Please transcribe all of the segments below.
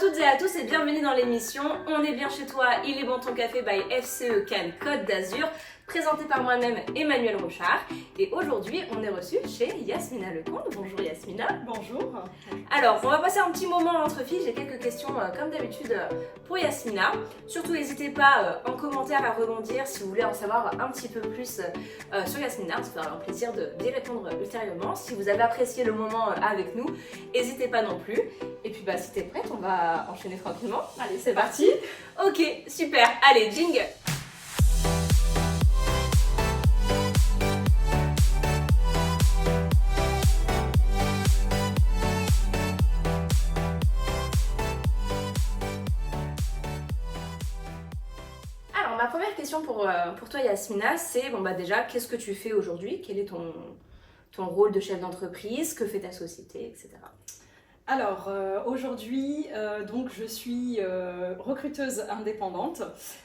toutes et à tous et bienvenue dans l'émission On est bien chez toi, il est bon ton café by FCE Cannes Côte d'Azur, présenté par moi-même Emmanuel Rochard. Et aujourd'hui, on est reçu chez Yasmina Lecomte. Bonjour Yasmina. Bonjour. Alors, on va passer un petit moment entre filles. J'ai quelques questions comme d'habitude pour Yasmina. Surtout, n'hésitez pas en commentaire à rebondir si vous voulez en savoir un petit peu plus sur Yasmina. Ça fera un plaisir d'y répondre ultérieurement. Si vous avez apprécié le moment avec nous, n'hésitez pas non plus. Et puis, si t'es prête, on va enchaîner tranquillement. Allez, c'est parti. Ok, super. Allez, jingle. Alors, ma première question pour toi, Yasmina, c'est déjà, qu'est-ce que tu fais aujourd'hui? Quel est ton rôle de chef d'entreprise? Que fait ta société, etc. Alors, aujourd'hui, donc je suis recruteuse indépendante,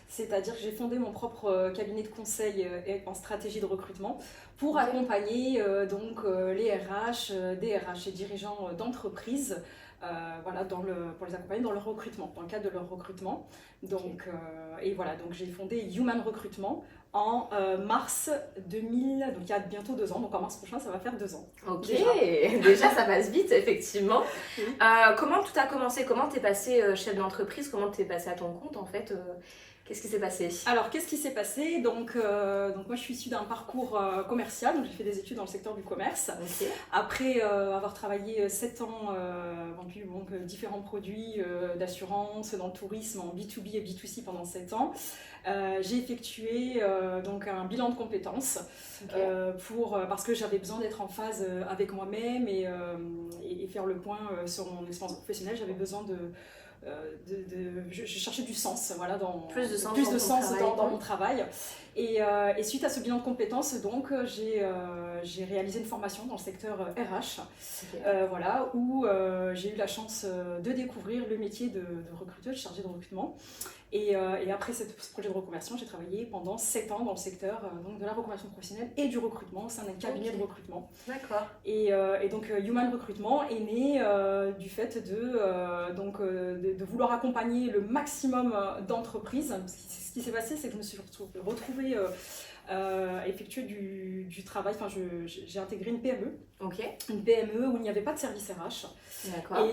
c'est-à-dire que j'ai fondé mon propre cabinet de conseil en stratégie de recrutement pour accompagner les RH, DRH et dirigeants d'entreprise. Pour les accompagner dans leur recrutement, dans le cadre de leur recrutement. Donc j'ai fondé Human Recrutement en mars 2000, donc il y a bientôt 2 ans, donc en mars prochain ça va faire 2 ans. Ok, déjà ça passe vite effectivement. Oui. Comment tout a commencé? Comment t'es passé chef d'entreprise? Comment t'es passé à ton compte en fait? Qu'est-ce qui s'est passé? Alors, qu'est-ce qui s'est passé? Donc moi, je suis issue d'un parcours commercial, donc j'ai fait des études dans le secteur du commerce. Okay. Après avoir travaillé 7 ans, vendu différents produits d'assurance, dans le tourisme, en B2B et B2C pendant 7 ans, j'ai effectué un bilan de compétences parce que j'avais besoin d'être en phase avec moi-même et faire le point sur mon expérience professionnelle. J'avais besoin je cherchais du sens, plus de sens dans mon travail. Et suite à ce bilan de compétences, donc j'ai réalisé une formation dans le secteur RH, où j'ai eu la chance de découvrir le métier de recruteuse, chargée de recrutement. Et après ce projet de reconversion, j'ai travaillé pendant 7 ans dans le secteur de la reconversion professionnelle et du recrutement au sein d'un cabinet de recrutement. D'accord. Et donc Human Recrutement est né du fait de vouloir accompagner le maximum d'entreprises. Ce qui s'est passé, c'est que je me suis retrouvée effectuer du travail. Enfin, j'ai intégré une PME. Okay. Une PME où il n'y avait pas de service RH. D'accord.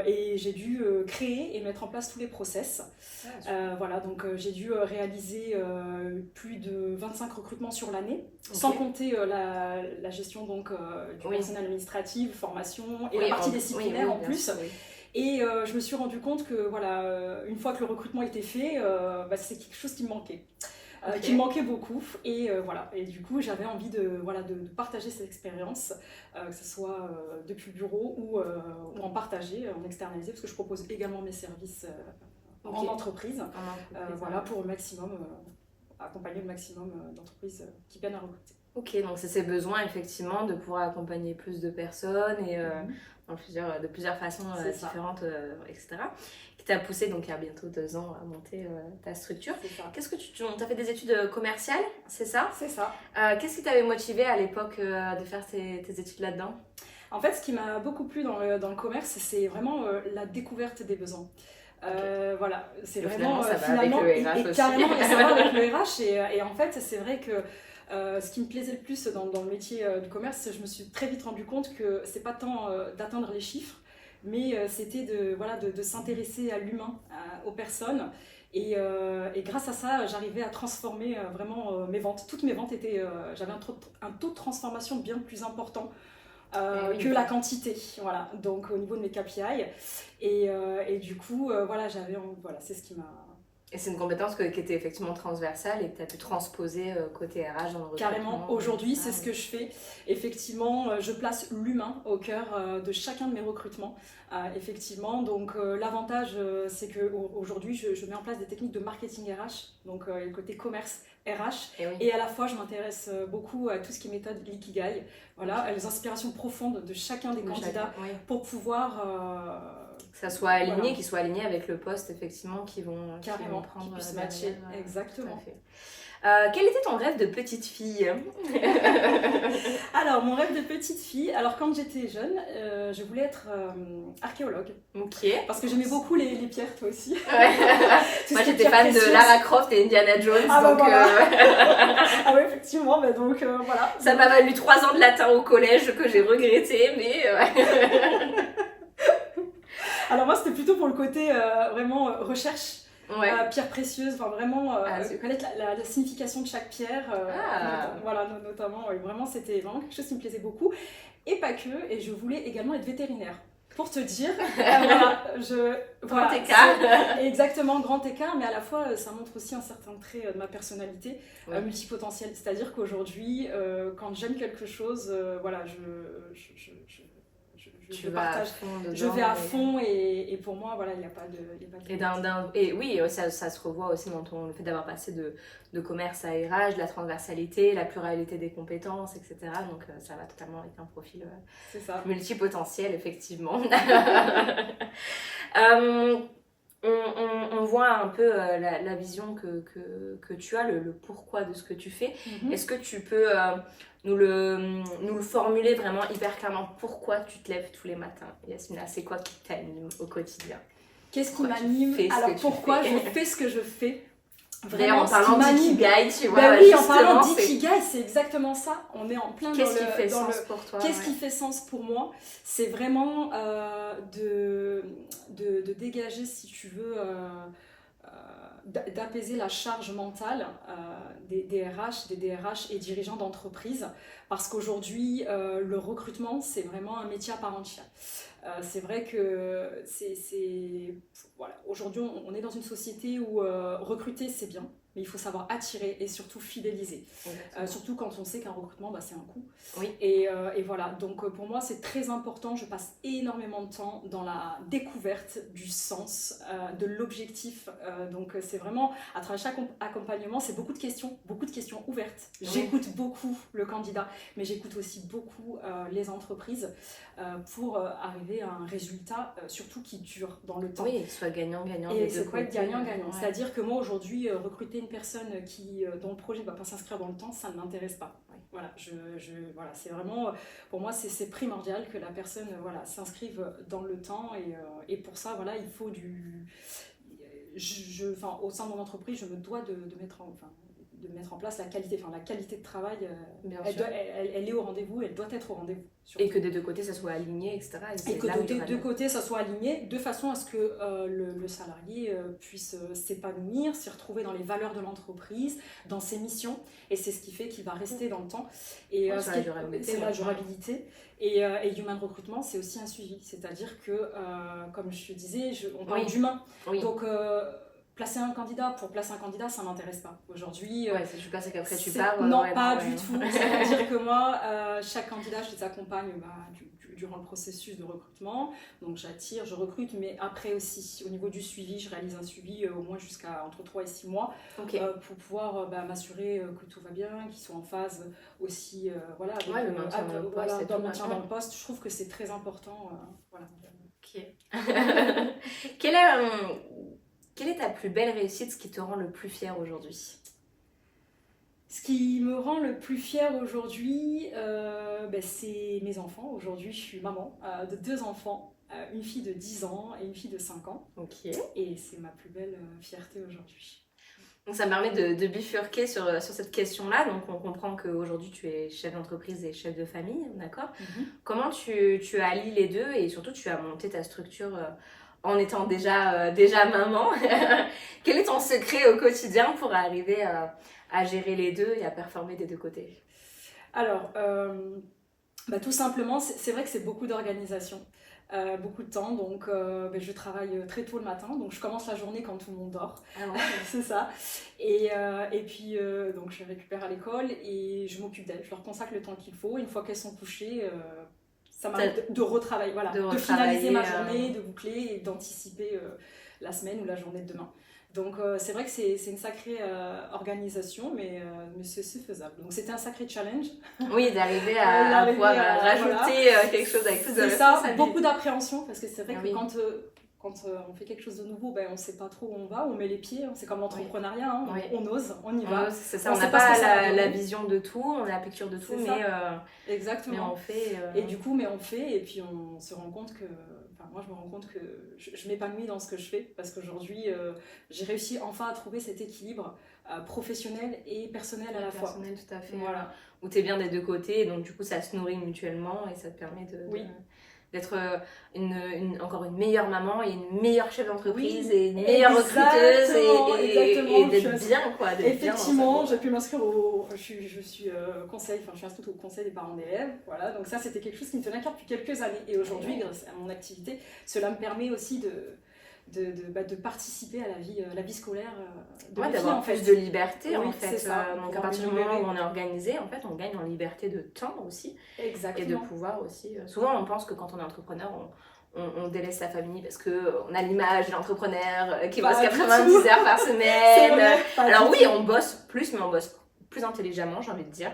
Et j'ai dû créer et mettre en place tous les process. Donc j'ai dû réaliser plus de 25 recrutements sur l'année, sans compter la gestion du personnel administratif, formation et la partie disciplinaire en plus. Oui. Et je me suis rendu compte que une fois que le recrutement était fait, c'est quelque chose qui me manquait. Qui me manquait beaucoup et du coup j'avais envie de partager cette expérience, que ce soit depuis le bureau ou en partager, en externaliser, parce que je propose également mes services en entreprise, pour le maximum, accompagner le maximum d'entreprises qui viennent à recruter. Ok, donc c'est ces besoins effectivement de pouvoir accompagner plus de personnes et de plusieurs façons différentes, etc. Qui t'a poussé donc il y a bientôt 2 ans à monter ta structure. Qu'est-ce que tu as fait des études commerciales, c'est ça? C'est ça. Qu'est-ce qui t'avait motivé à l'époque de faire tes études là-dedans? En fait, ce qui m'a beaucoup plu dans le commerce, c'est vraiment la découverte des besoins. C'est vraiment finalement avec le RH aussi. Carrément, ça va avec le RH et en fait, c'est vrai que ce qui me plaisait le plus dans le métier du commerce, je me suis très vite rendu compte que c'est pas tant d'atteindre les chiffres, mais c'était de s'intéresser à l'humain, aux personnes. Et grâce à ça, j'arrivais à transformer vraiment mes ventes. Toutes mes ventes j'avais un taux de transformation bien plus important que la quantité, donc au niveau de mes KPI. Et du coup, c'est ce qui m'a... Et c'est une compétence qui était effectivement transversale et que tu as pu transposer côté RH dans le recrutement. Carrément, aujourd'hui c'est ce que je fais. Effectivement, je place l'humain au cœur de chacun de mes recrutements. Effectivement, donc l'avantage c'est qu'aujourd'hui je mets en place des techniques de marketing RH, donc le côté commerce RH, et à la fois je m'intéresse beaucoup à tout ce qui est méthode l'Ikigai, les inspirations profondes de chacun des candidats pour pouvoir... que ça soit aligné, qu'ils soient alignés avec le poste effectivement qu'ils vont prendre, qu'ils puissent matcher. Exactement. Quel était ton rêve de petite fille? Alors, mon rêve de petite fille, alors quand j'étais jeune, je voulais être archéologue. Ok. Parce que j'aimais beaucoup les pierres, toi aussi. Ouais. Tout Moi ce qui est j'étais pierres fan de précieuses. Lara Croft et Indiana Jones, Ah bah donc voilà. Ah ouais, effectivement, bah donc voilà. ça m'a valu 3 ans de latin au collège que j'ai regretté, mais Alors moi, c'était plutôt pour le côté vraiment recherche. ouais. Pierres précieuses, enfin vraiment super. connaître la signification de chaque pierre, Ah. voilà, notamment, vraiment c'était vraiment quelque chose qui me plaisait beaucoup, et pas que, et je voulais également être vétérinaire, pour te dire, voilà, Grand écart. exactement, grand écart, mais à la fois ça montre aussi un certain trait de ma personnalité, Oui. multipotentielle, c'est-à-dire qu'aujourd'hui, quand j'aime quelque chose, voilà, Tu je vas à partage. fond dedans. Je vais à fond et pour moi, voilà, il n'y a pas de... Et oui, ça se revoit aussi dans le fait d'avoir passé de commerce à RH, de la transversalité, la pluralité des compétences, etc. Donc ça va totalement avec un profil C'est ça. multipotentiel, effectivement. On voit un peu la vision que tu as, le pourquoi de ce que tu fais. Est-ce que tu peux nous le formuler vraiment hyper clairement? Pourquoi tu te lèves tous les matins, Yasmina? C'est quoi qui t'anime au quotidien? Qu'est-ce qui Pourquoi tu m'anime? fais ce Alors que tu pourquoi fais? je fais ce que je fais? D'ailleurs, en ce qui parlant m'anime. d'ikigai, tu vois, Ben oui, en justement, parlant c'est... d'ikigai, c'est exactement ça. On est en plein Qu'est-ce qui fait dans sens pour toi? Qu'est-ce qui fait sens pour moi? C'est vraiment de dégager, si tu veux, d'apaiser la charge mentale des RH, des DRH et dirigeants d'entreprise. Parce qu'aujourd'hui, le recrutement, c'est vraiment un métier à part entière. C'est vrai que voilà, aujourd'hui, on est dans une société où recruter, c'est bien, mais il faut savoir attirer et surtout fidéliser. Surtout quand on sait qu'un recrutement, c'est un coût. Oui. Et voilà, donc pour moi, c'est très important. Je passe énormément de temps dans la découverte du sens, de l'objectif. Donc c'est vraiment, à travers chaque accompagnement, c'est beaucoup de questions ouvertes. Oui. J'écoute beaucoup le candidat, mais j'écoute aussi beaucoup les entreprises pour arriver à un résultat, surtout qui dure dans le temps. Oui, soit gagnant-gagnant. Et c'est quoi être gagnant-gagnant? Ouais. C'est-à-dire que moi aujourd'hui, recruter une personne dont le projet ne va pas s'inscrire dans le temps, ça ne m'intéresse pas. Oui. Voilà, voilà, c'est vraiment, pour moi, c'est primordial que la personne s'inscrive dans le temps et pour ça, voilà, il faut au sein de mon entreprise, je me dois de mettre en place la qualité de travail, elle est au rendez-vous, elle doit être au rendez-vous. Surtout. Et que des deux côtés ça soit aligné, etc. Et que des deux côtés ça soit aligné, de façon à ce que le salarié puisse s'épanouir, s'y retrouver dans les valeurs de l'entreprise, dans ses missions, et c'est ce qui fait qu'il va rester dans le temps. Et c'est la durabilité. Et Human Recruitment, c'est aussi un suivi, c'est-à-dire que, comme je te disais, on parle d'humain. Oui. Donc, placer un candidat, ça ne m'intéresse pas. Aujourd'hui... Ouais, si tu passes et qu'après tu pars... Non, pas du tout. C'est-à-dire que moi, chaque candidat, je les accompagne durant le processus de recrutement. Donc j'attire, je recrute, mais après aussi, au niveau du suivi, je réalise un suivi au moins jusqu'à entre 3 et 6 mois pour pouvoir m'assurer que tout va bien, qu'ils sont en phase aussi le maintien dans le poste. Dans le maintien dans le poste. Je trouve que c'est très important. Voilà. Ok. Quelle est ta plus belle réussite, ce qui te rend le plus fière aujourd'hui? Ce qui me rend le plus fière aujourd'hui, c'est mes enfants. Aujourd'hui, je suis maman de 2 enfants, une fille de 10 ans et une fille de 5 ans. Ok. Et c'est ma plus belle fierté aujourd'hui. Donc ça me permet de bifurquer sur cette question-là. Donc on comprend qu'aujourd'hui tu es chef d'entreprise et chef de famille, d'accord? Comment tu allies les deux et surtout tu as monté ta structure en étant déjà maman? Quel est ton secret au quotidien pour arriver à gérer les deux et à performer des deux côtés? Alors, tout simplement, c'est vrai que c'est beaucoup d'organisation, beaucoup de temps. Donc, je travaille très tôt le matin, donc je commence la journée quand tout le monde dort. Ah ouais. C'est ça. Et puis, donc je les récupère à l'école et je m'occupe d'elles. Je leur consacre le temps qu'il faut. Une fois qu'elles sont couchées, ça m'arrive de retravailler, de finaliser ma journée, de boucler et d'anticiper la semaine ou la journée de demain. Donc c'est vrai que c'est une sacrée organisation, mais c'est faisable. Donc c'était un sacré challenge. Oui, d'arriver à pouvoir rajouter quelque chose avec plus de responsabilité. C'est ça, beaucoup d'appréhension, parce que c'est vrai que quand quand on fait quelque chose de nouveau, ben, on ne sait pas trop où on va, on met les pieds, c'est comme l'entrepreneuriat, hein, Oui. on ose, on y va. C'est ça, On on sait n'a pas ce pas que ça va la donner. vision de tout, on a la picture de tout, C'est ça. mais Exactement. on fait. Et du coup, mais on fait, et puis on se rend compte que, enfin moi je me rends compte que je m'épanouis dans ce que je fais, parce qu'aujourd'hui j'ai réussi enfin à trouver cet équilibre professionnel et personnel à la fois. Personnel, tout à fait. Voilà. Où tu es bien des deux côtés, et donc du coup ça se nourrit mutuellement et ça te permet d'être encore une meilleure maman et une meilleure chef d'entreprise et une meilleure recruteuse et d'être bien, quoi. Effectivement, j'ai pu m'inscrire je suis conseil, enfin je suis inscrite au conseil des parents d'élèves, voilà, donc ça c'était quelque chose qui me tenait à cœur depuis quelques années, et aujourd'hui grâce à mon activité, cela me permet aussi de participer à la vie scolaire de mes filles, d'avoir en fait. plus de liberté, Oui, en fait. c'est ça. Donc à partir du moment où on est organisé, en fait, on gagne en liberté de temps aussi. Exactement. Et de pouvoir aussi. Souvent, on pense que quand on est entrepreneur, on délaisse sa famille parce qu'on a l'image de l'entrepreneur qui bosse 90 heures par semaine. Vrai, alors oui, on bosse plus, mais on bosse plus intelligemment, j'ai envie de dire.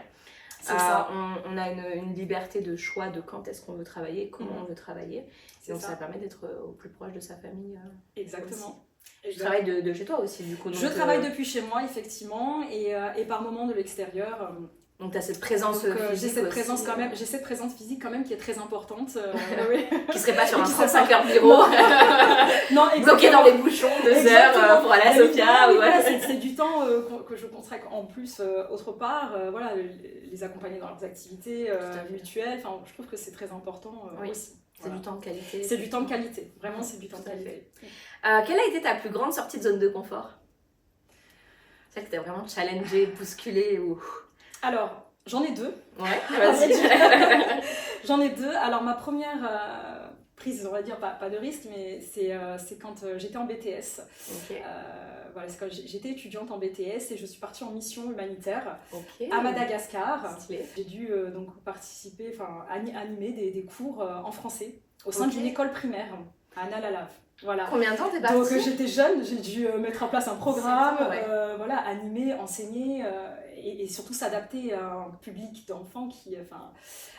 Ça. On a une liberté de choix de quand est-ce qu'on veut travailler, comment on veut travailler. Donc ça permet d'être au plus proche de sa famille. Exactement. Tu travailles de chez toi aussi, du coup. Je travaille depuis chez moi, effectivement, et par moment de l'extérieur. Donc tu as cette présence physique j'ai cette aussi, présence quand même, j'ai cette présence physique quand même qui est très importante. Qui serait pas sur un 35 heures bureau, non, bloqué dans les bouchons 2 heures pour aller à Sofia. C'est du temps que je consacre en plus autre part, voilà, les accompagner dans leurs activités mutuelles. Enfin, je trouve que c'est très important aussi. C'est du temps de qualité. C'est du temps de qualité, vraiment c'est du temps de qualité. Quelle a été ta plus grande sortie de zone de confort? C'est vrai que t'es vraiment challengée, bousculée ou... Alors, j'en ai deux. Ouais, vas-y. J'en ai deux. Alors, ma première prise, on va dire, pas de risque, mais c'est quand j'étais en BTS. Okay. Voilà, c'est quand j'étais étudiante en BTS et je suis partie en mission humanitaire à Madagascar. J'ai dû donc participer, enfin animer des cours en français au sein d'une école primaire à Nalalave. Voilà. Combien de temps t'es partie? Donc j'étais jeune, j'ai dû mettre en place un programme, voilà, animer, enseigner et surtout s'adapter à un public d'enfants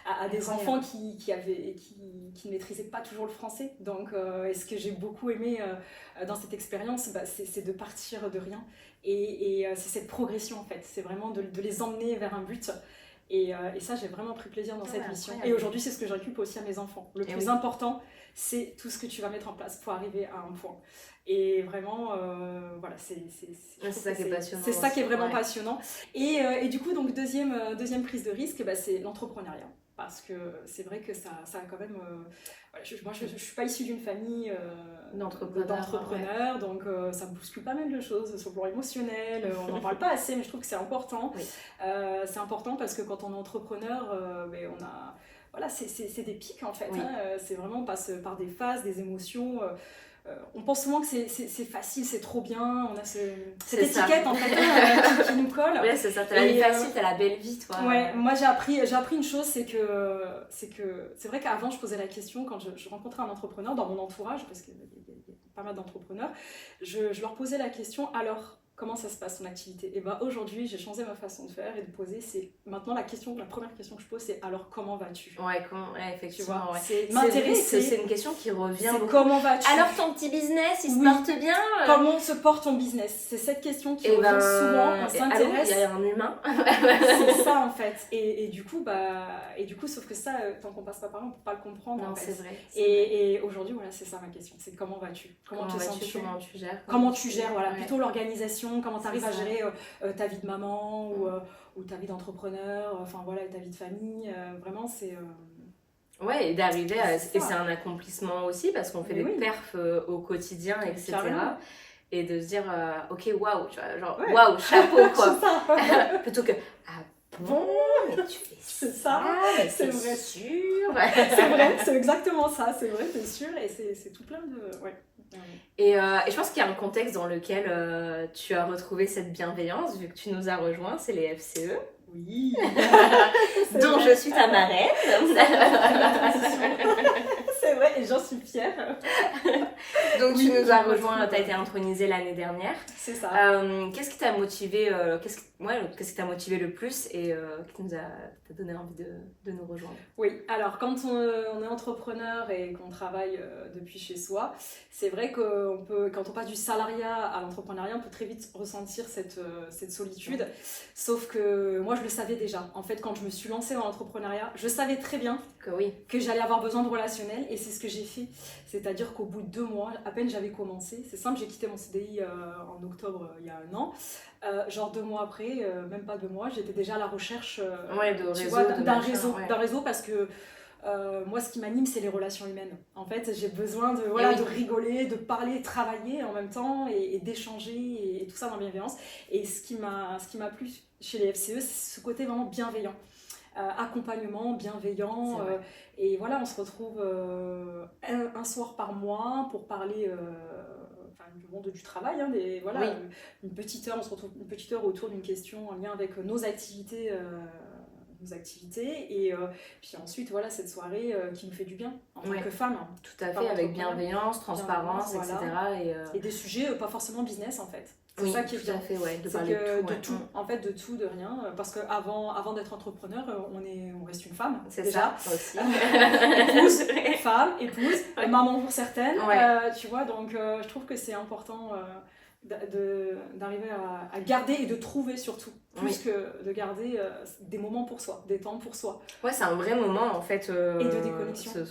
à des enfants qui ne maîtrisaient pas toujours le français. Donc et ce que j'ai beaucoup aimé dans cette expérience, c'est de partir de rien et c'est cette progression en fait, c'est vraiment de les emmener vers un but. Et ça, j'ai vraiment pris plaisir dans cette mission. Et aujourd'hui, c'est ce que j'inculque aussi à mes enfants. Le plus important, c'est tout ce que tu vas mettre en place pour arriver à un point. Et vraiment, voilà, c'est ça qui est passionnant. C'est ça qui est vraiment passionnant. Et du coup, donc, deuxième prise de risque, c'est l'entrepreneuriat. Parce que c'est vrai que ça a quand même... moi, je ne suis pas issue d'une famille d'entrepreneurs, donc ça me bouscule pas mal de choses sur le plan émotionnel. On n'en parle pas assez, mais je trouve que c'est important. Oui. C'est important parce que quand on est entrepreneur, on a... Voilà, c'est des pics en fait. Oui. C'est vraiment, on passe par des phases, des émotions... on pense souvent que c'est facile, c'est trop bien, on a cette étiquette en fait qui nous colle. Ouais, c'est ça, t'as la vie facile, t'as la belle vie, toi. Ouais, moi j'ai appris une chose, c'est vrai qu'avant je posais la question quand je rencontrais un entrepreneur dans mon entourage, parce qu'il y a pas mal d'entrepreneurs, je leur posais la question, alors comment ça se passe ton activité? Et aujourd'hui j'ai changé ma façon de faire et de poser, c'est maintenant la première question que je pose, c'est alors comment vas-tu? Ouais, effectivement. C'est m'intéresser. C'est une question qui revient beaucoup. Comment vas-tu? Alors ton petit business, il se porte bien? Comment se porte ton business? C'est cette question qui revient souvent, on s'intéresse. Il y a un humain. C'est ça en fait. Et du coup, sauf que ça, tant qu'on passe pas par là, on peut pas le comprendre. Non, en fait. c'est vrai. Et aujourd'hui, voilà, c'est ça ma question. C'est comment vas-tu? Comment te sens-tu? Comment tu gères? Comment tu gères, voilà. Plutôt l'organisation, comment tu arrives à gérer ta vie de maman ou ta vie d'entrepreneur, enfin voilà, ta vie de famille. Vraiment, c'est... Ouais, et d'arriver à... Et c'est un accomplissement aussi parce qu'on fait des perfs au quotidien, etc. Carrément. Et de se dire, ok, waouh, tu vois, genre, waouh, chapeau, quoi. Plutôt que, ah bon, mais tu fais ça, c'est vrai. Sûr. C'est vrai, c'est exactement ça, c'est vrai, c'est sûr, et c'est tout plein de... Ouais. Et je pense qu'il y a un contexte dans lequel tu as retrouvé cette bienveillance, vu que tu nous as rejoints, c'est les FCE. Oui. Dont je suis ta marraine. C'est vrai, et j'en suis fière. Donc tu Oui, nous as je rejoint, retrouve, tu as été intronisée l'année dernière. C'est ça. Qu'est-ce qui t'a motivé, qu'est-ce qui t'a motivé le plus et qui t'a donné envie de nous rejoindre? Oui, alors quand on est entrepreneur et qu'on travaille depuis chez soi, c'est vrai que quand on passe du salariat à l'entrepreneuriat, on peut très vite ressentir cette solitude. Sauf que moi, je le savais déjà. En fait, quand je me suis lancée dans l'entrepreneuriat, je savais très bien Oui. que j'allais avoir besoin de relationnel et c'est ce que j'ai fait. C'est-à-dire qu'au bout de 2 mois, à peine j'avais commencé, c'est simple, j'ai quitté mon CDI en octobre il y a 1 an. Genre 2 mois après, même pas 2 mois, j'étais déjà à la recherche d'un réseau parce que moi ce qui m'anime c'est les relations humaines. En fait j'ai besoin de rigoler, de parler, de travailler en même temps et d'échanger et tout ça dans la bienveillance. Et ce qui m'a plu chez les FCE c'est ce côté vraiment bienveillant. Accompagnement bienveillant et voilà on se retrouve un soir par mois pour parler du monde du travail une petite heure, on se retrouve une petite heure autour d'une question en lien avec nos activités et puis ensuite voilà cette soirée qui nous fait du bien en tant que femme, tout à fait, avec bienveillance, transparence, etc. Et des sujets pas forcément business en fait. C'est ça qui est bien fait, de parler de tout, en fait, de tout, de rien. Parce qu'avant d'être entrepreneur, on reste une femme. C'est déjà. Ça aussi. Épouse, femme, épouse, maman pour certaines. Tu vois, donc je trouve que c'est important d'arriver à garder et de trouver surtout. Plus que de garder des moments pour soi, des temps pour soi. Ouais, c'est un vrai moment en fait. Et de déconnexion. Ces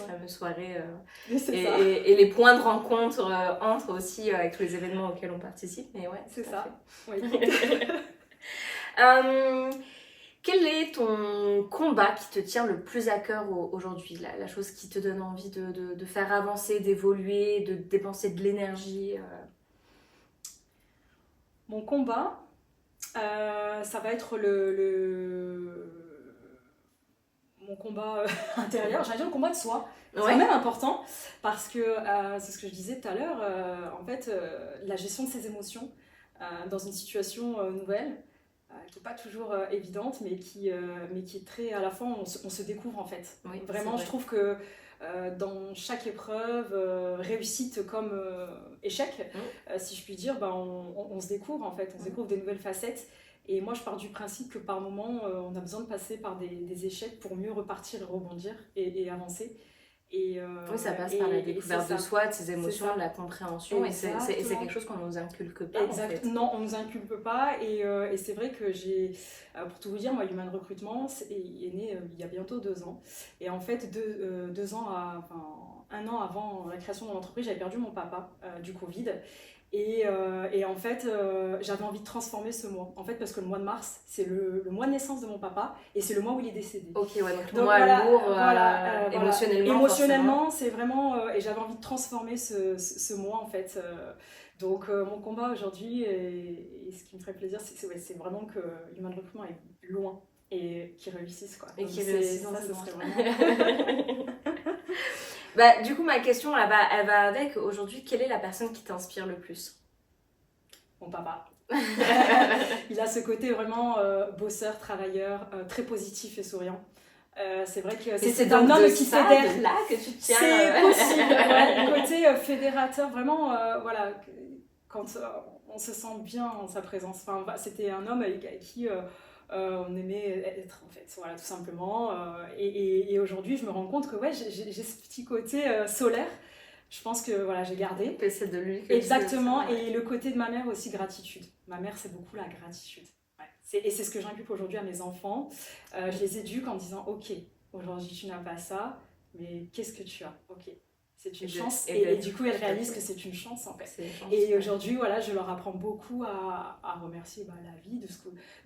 fameuses soirées. Et les points de rencontre entre aussi avec tous les événements auxquels on participe. Mais ouais, c'est ça. Oui. Quel est ton combat qui te tient le plus à cœur aujourd'hui, la chose qui te donne envie de faire avancer, d'évoluer, de dépenser de l'énergie Mon combat, ça va être mon combat intérieur, j'allais dire le combat de soi. C'est quand même important parce que c'est ce que je disais tout à l'heure, en fait, la gestion de ses émotions dans une situation nouvelle, qui n'est pas toujours évidente, mais qui est très, à la fois, on se découvre en fait. Vraiment, je trouve que dans chaque épreuve, réussite comme échec, si je puis dire, on se découvre en fait, on se découvre des nouvelles facettes. Et moi, je pars du principe que par moment, on a besoin de passer par des échecs pour mieux repartir et rebondir et avancer. Ça passe par la découverte de soi, de ses émotions, de la compréhension. Exactement. Et c'est quelque chose qu'on ne nous inculque pas. En fait. Non, on ne nous inculque pas. Et c'est vrai que pour tout vous dire, moi, Human Recruitment est né il y a bientôt 2 ans. Et en fait, 1 an avant la création de mon entreprise, j'avais perdu mon papa du Covid. Et en fait, j'avais envie de transformer ce mois. En fait, parce que le mois de mars, c'est le mois de naissance de mon papa et c'est le mois où il est décédé. Ok, ouais, donc le mois lourd, émotionnellement. Émotionnellement, c'est vraiment... et j'avais envie de transformer ce mois, en fait. Donc, mon combat aujourd'hui, et ce qui me ferait plaisir, c'est vraiment que Human Recruitment est loin et qu'il réussisse, quoi. Et qu'il réussisse, ça, ce serait vraiment... Du coup, ma question, elle va avec. Aujourd'hui, quelle est la personne qui t'inspire le plus? Mon papa. Il a ce côté vraiment bosseur, travailleur, très positif et souriant. C'est vrai que c'est un homme qui fédère. Là que tu tiens. C'est possible. Côté fédérateur, vraiment, quand on se sent bien en sa présence. Enfin, c'était un homme avec qui... on aimait être en fait, voilà, tout simplement. Et aujourd'hui, je me rends compte que j'ai ce petit côté solaire. Je pense que voilà, j'ai gardé. C'est de lui. Exactement. Et le côté de ma mère aussi, gratitude. Ma mère, c'est beaucoup la gratitude. Et c'est ce que j'inculque aujourd'hui à mes enfants. Je les éduque en disant, ok, aujourd'hui tu n'as pas ça, mais qu'est-ce que tu as? Ok. C'est une chance. Et du coup, elles réalisent que c'est une chance, en fait. Et aujourd'hui, voilà, je leur apprends beaucoup à remercier la vie,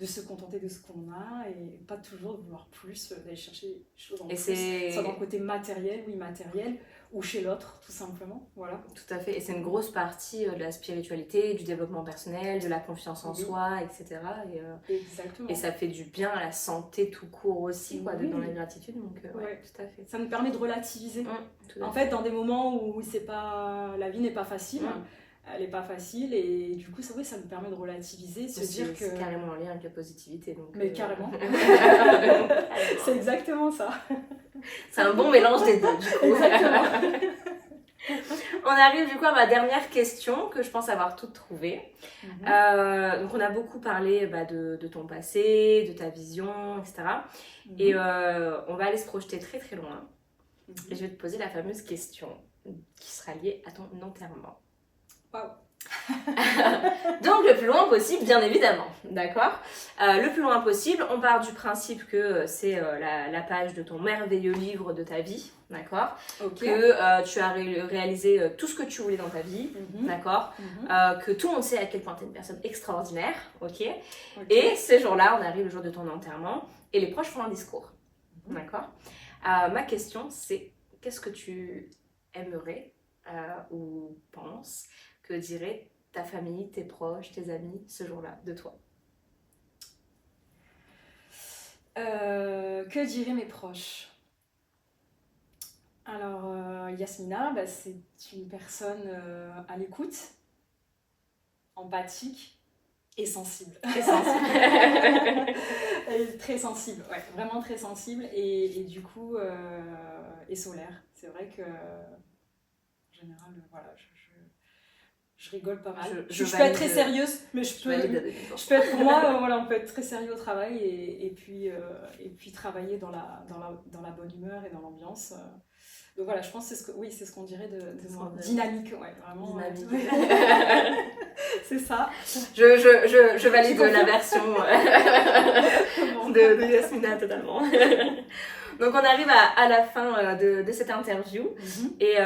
de se contenter de ce qu'on a et pas toujours de vouloir plus, d'aller chercher des choses en plus, soit dans le côté matériel ou immatériel, ou chez l'autre, tout simplement. Voilà. Tout à fait. Et c'est une grosse partie de la spiritualité, du développement personnel, de la confiance en soi, etc. Exactement. Et ça fait du bien à la santé tout court aussi, quoi, dans la gratitude. Donc, tout à fait. Ça nous permet de relativiser. En fait, dans des moments où la vie n'est pas facile, elle n'est pas facile et du coup, ça nous permet de relativiser, se dire que... C'est carrément en lien avec la positivité. Donc, mais carrément. C'est exactement ça. C'est un bon mélange des deux, du coup. Exactement. On arrive du coup à ma dernière question que je pense avoir toute trouvée. Donc on a beaucoup parlé de ton passé, de ta vision, etc. Et on va aller se projeter très très loin. Et je vais te poser la fameuse question qui sera liée à ton enterrement. Waouh. Donc le plus loin possible, bien évidemment, d'accord. Le plus loin possible, on part du principe que c'est la page de ton merveilleux livre de ta vie, d'accord. Okay. Que tu as réalisé tout ce que tu voulais dans ta vie, d'accord. Que tout le monde sait à quel point tu es une personne extraordinaire, ok. Et ce jour-là, on arrive le jour de ton enterrement et les proches font un discours, d'accord. Ma question, c'est qu'est-ce que tu aimerais ou penses que dirait ta famille, tes proches, tes amis ce jour-là de toi? Que diraient mes proches? Alors, Yasmina, c'est une personne à l'écoute, empathique et sensible. Très sensible. Elle est très sensible, ouais, vraiment très sensible et du coup, et solaire. C'est vrai que, en général, voilà, je rigole pas mal. Je peux être très sérieuse, mais je peux être, pour moi, voilà, on peut être très sérieux au travail et puis travailler dans la bonne humeur et dans l'ambiance. Donc voilà, je pense que c'est ce qu'on dirait de moi. Dynamique, ouais, vraiment. Dynamique. Ouais. C'est ça. Je valide la version de Yasmina totalement. Donc on arrive à la fin de cette interview et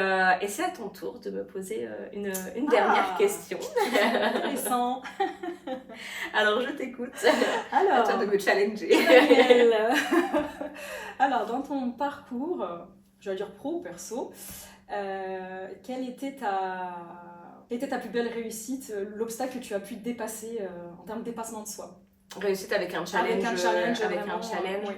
c'est à ton tour de me poser une dernière question. Intéressant. Alors je t'écoute. Alors, à toi de me challenger. Alors dans ton parcours, je vais dire pro ou perso, quelle était ta plus belle réussite, l'obstacle que tu as pu dépasser en termes de dépassement de soi? Réussite avec un challenge. Oui.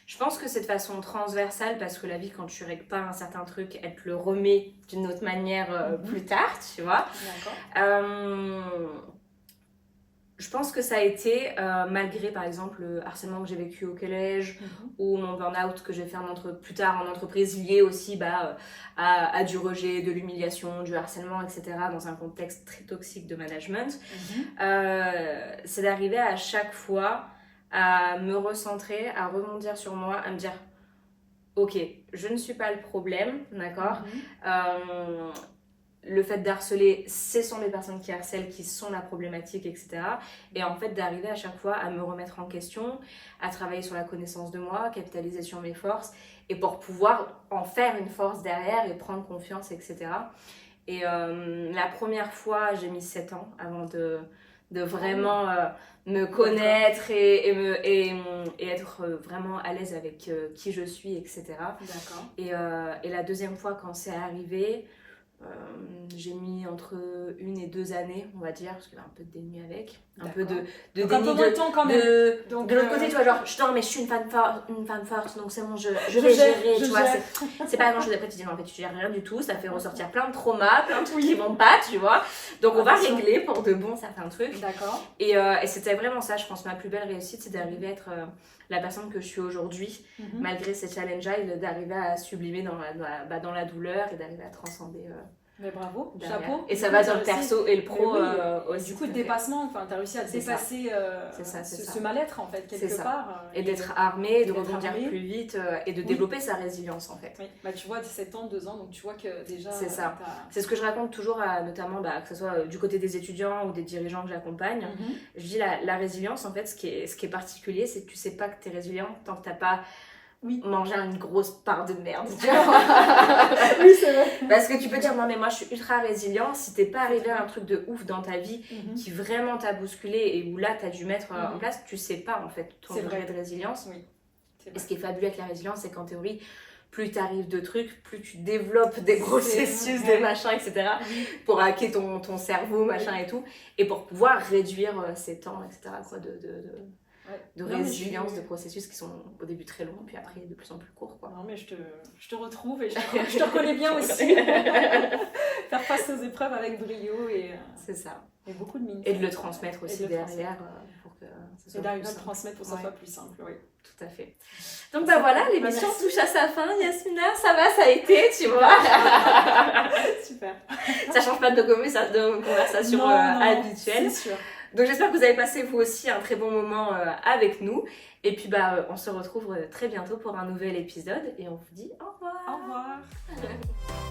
Je pense que c'est de façon transversale parce que la vie, quand tu règles pas un certain truc, elle te le remet d'une autre manière plus tard, tu vois. D'accord. Je pense que ça a été, malgré par exemple le harcèlement que j'ai vécu au collège ou mon burn-out que j'ai fait plus tard en entreprise, lié aussi à du rejet, de l'humiliation, du harcèlement, etc. dans un contexte très toxique de management. C'est d'arriver à chaque fois à me recentrer, à rebondir sur moi, à me dire ok, je ne suis pas le problème, d'accord. Le fait d'harceler, ce sont les personnes qui harcèlent qui sont la problématique, etc. Et en fait, d'arriver à chaque fois à me remettre en question, à travailler sur la connaissance de moi, capitaliser sur mes forces, et pour pouvoir en faire une force derrière et prendre confiance, etc. Et la première fois, j'ai mis 7 ans avant de vraiment me connaître et être vraiment à l'aise avec qui je suis, etc. D'accord. Et la deuxième fois, quand c'est arrivé, j'ai mis entre 1 et 2 années, on va dire, parce qu'il y avait un peu de déni avec, un peu de déni de temps quand même. De l'autre côté, tu vois, genre, non mais je suis une femme forte, donc c'est bon, je vais gérer, tu vois, c'est pas grand chose. Après tu dis non, en fait tu gères rien du tout, ça fait ressortir plein de traumas, plein de trucs qui vont pas, tu vois, donc on va régler pour de bon certains trucs. D'accord. Et c'était vraiment ça, je pense, ma plus belle réussite, c'est d'arriver à être la personne que je suis aujourd'hui, malgré ces challenges-là, d'arriver à sublimer dans la douleur et d'arriver à transcender. Mais bravo, derrière. chapeau. Et ça va dans le perso et le pro aussi. Du coup, le dépassement, enfin, tu as réussi à dépasser ce mal-être, en fait, quelque part. Et d'être armé, de rebondir plus vite et de développer sa résilience, en fait. Oui, tu vois, 7 ans, 2 ans, donc tu vois que déjà... C'est ça. C'est ce que je raconte toujours, notamment, que ce soit du côté des étudiants ou des dirigeants que j'accompagne. Je dis la résilience, en fait, ce qui est particulier, c'est que tu sais pas que tu es résilient tant que tu n'as pas... manger une grosse part de merde, tu vois. Oui, c'est vrai. Parce que tu peux dire, non mais moi je suis ultra résilient, si t'es pas arrivé à un truc de ouf dans ta vie qui vraiment t'a bousculé et où là t'as dû mettre en place, tu sais pas en fait ton degré de résilience. Et ce qui est fabuleux avec la résilience, c'est qu'en théorie, plus t'arrives de trucs, plus tu développes des processus, des machins, etc. pour hacker ton cerveau, machin et tout, et pour pouvoir réduire ces temps, etc. quoi, de résilience, de processus qui sont au début très longs, puis après de plus en plus courts. Quoi. Non, mais je te retrouve et je te reconnais bien aussi. Faire face aux épreuves avec brio et... C'est ça. Et beaucoup de mine. Et de le transmettre aussi derrière pour ça Et soit d'arriver plus à le simple. transmettre pour que ça Ouais. soit plus simple, oui. Tout à fait. Donc bah voilà, l'émission Merci. touche à sa fin. Yasmina, ça va, ça a été, tu vois. Super. Ça change pas de nos conversations Non, habituelles. c'est sûr. Donc j'espère que vous avez passé vous aussi un très bon moment avec nous. Et puis bah on se retrouve très bientôt pour un nouvel épisode. Et on vous dit au revoir. Au revoir.